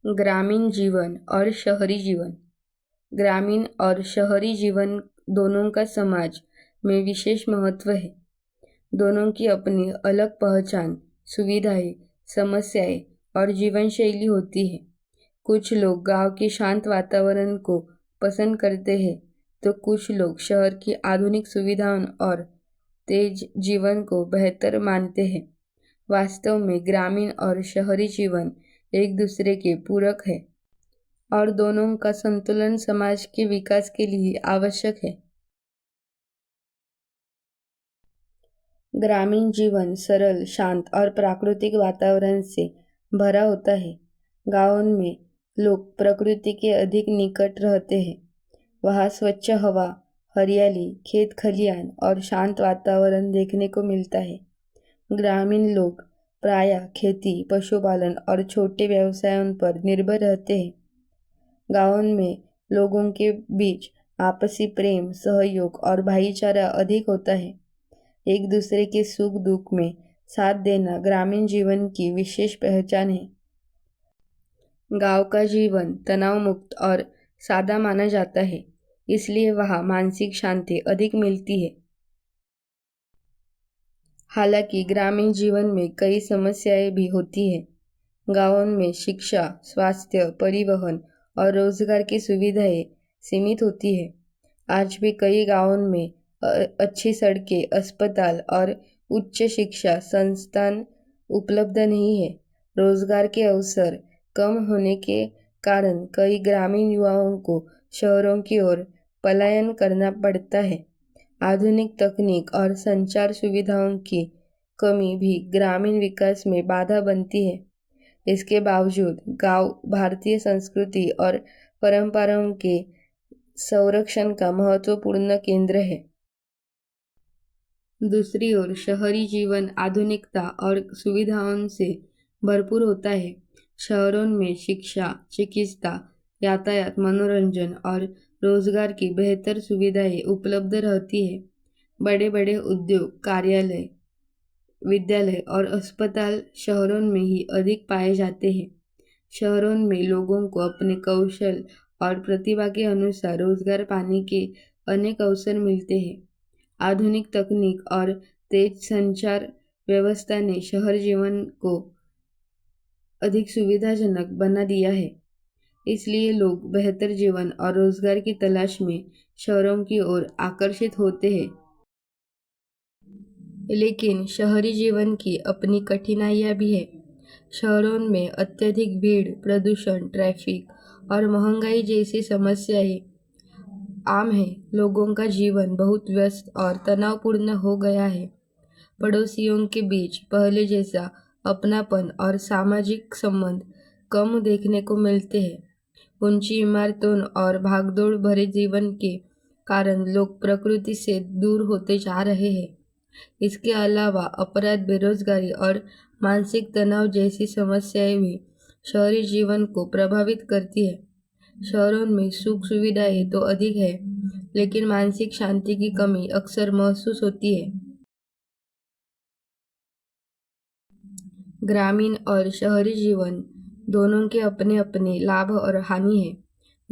ग्रामीण जीवन और शहरी जीवन। ग्रामीण और शहरी जीवन दोनों का समाज में विशेष महत्व है। दोनों की अपनी अलग पहचान, सुविधाएं, समस्याएं और जीवन शैली होती है। कुछ लोग गांव के शांत वातावरण को पसंद करते हैं, तो कुछ लोग शहर की आधुनिक सुविधाओं और तेज जीवन को बेहतर मानते हैं। वास्तव में ग्रामीण और शहरी जीवन एक दूसरे के पूरक है और दोनों का संतुलन समाज के विकास के लिए आवश्यक है। ग्रामीण जीवन सरल, शांत और प्राकृतिक वातावरण से भरा होता है। गांवों में लोग प्रकृति के अधिक निकट रहते हैं। वहाँ स्वच्छ हवा, हरियाली, खेत खलियान और शांत वातावरण देखने को मिलता है। ग्रामीण लोग प्रायः खेती, पशुपालन और छोटे व्यवसायों पर निर्भर रहते हैं। गांवों में लोगों के बीच आपसी प्रेम, सहयोग और भाईचारा अधिक होता है। एक दूसरे के सुख दुख में साथ देना ग्रामीण जीवन की विशेष पहचान है। गांव का जीवन तनाव मुक्त और सादा माना जाता है, इसलिए वहाँ मानसिक शांति अधिक मिलती है। हालांकि ग्रामीण जीवन में कई समस्याएं भी होती हैं। गांवों में शिक्षा, स्वास्थ्य, परिवहन और रोजगार की सुविधाएं सीमित होती है। आज भी कई गांवों में अच्छी सड़कें, अस्पताल और उच्च शिक्षा संस्थान उपलब्ध नहीं है। रोजगार के अवसर कम होने के कारण कई ग्रामीण युवाओं को शहरों की ओर पलायन करना पड़ता है। आधुनिक तकनीक और संचार सुविधाओं की कमी भी ग्रामीण विकास में बाधा बनती है। इसके बावजूद गांव भारतीय संस्कृति और परंपराओं के संरक्षण का महत्वपूर्ण केंद्र है। दूसरी ओर शहरी जीवन आधुनिकता और सुविधाओं से भरपूर होता है। शहरों में शिक्षा, चिकित्सा, यातायात, मनोरंजन और रोजगार की बेहतर सुविधाएं उपलब्ध रहती है। बड़े बड़े उद्योग, कार्यालय, विद्यालय और अस्पताल शहरों में ही अधिक पाए जाते हैं। शहरों में लोगों को अपने कौशल और प्रतिभा के अनुसार रोजगार पाने के अनेक अवसर मिलते हैं। आधुनिक तकनीक और तेज संचार व्यवस्था ने शहर जीवन को अधिक सुविधाजनक बना दिया है। इसलिए लोग बेहतर जीवन और रोजगार की तलाश में शहरों की ओर आकर्षित होते हैं। लेकिन शहरी जीवन की अपनी कठिनाइयाँ भी है। शहरों में अत्यधिक भीड़, प्रदूषण, ट्रैफिक और महंगाई जैसी समस्याएं आम है। लोगों का जीवन बहुत व्यस्त और तनावपूर्ण हो गया है। पड़ोसियों के बीच पहले जैसा अपनापन और सामाजिक संबंध कम देखने को मिलते हैं। ऊंची इमारतों और भागदौड़ भरे जीवन के कारण लोग प्रकृति से दूर होते जा रहे हैं। इसके अलावा अपराध, बेरोजगारी और मानसिक तनाव जैसी समस्याएं भी शहरी जीवन को प्रभावित करती है। शहरों में सुख सुविधाएं तो अधिक है, लेकिन मानसिक शांति की कमी अक्सर महसूस होती है। ग्रामीण और शहरी जीवन दोनों के अपने अपने लाभ और हानि है।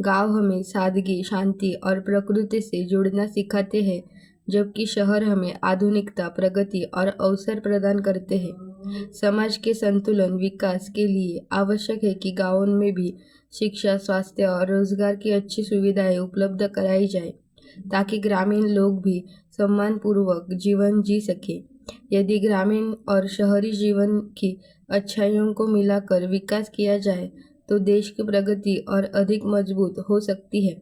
गांव हमें सादगी, शांति और प्रकृति से जुड़ना सिखाते हैं, जबकि शहर हमें आधुनिकता, प्रगति और अवसर प्रदान करते हैं। समाज के संतुलन विकास के लिए आवश्यक है कि गांवों में भी शिक्षा, स्वास्थ्य और रोजगार की अच्छी सुविधाएं उपलब्ध कराई जाए, ताकि ग्रामीण लोग भी सम्मानपूर्वक जीवन जी सके। यदि ग्रामीण और शहरी जीवन की अच्छाइयों को मिलाकर विकास किया जाए, तो देश की प्रगति और अधिक मजबूत हो सकती है।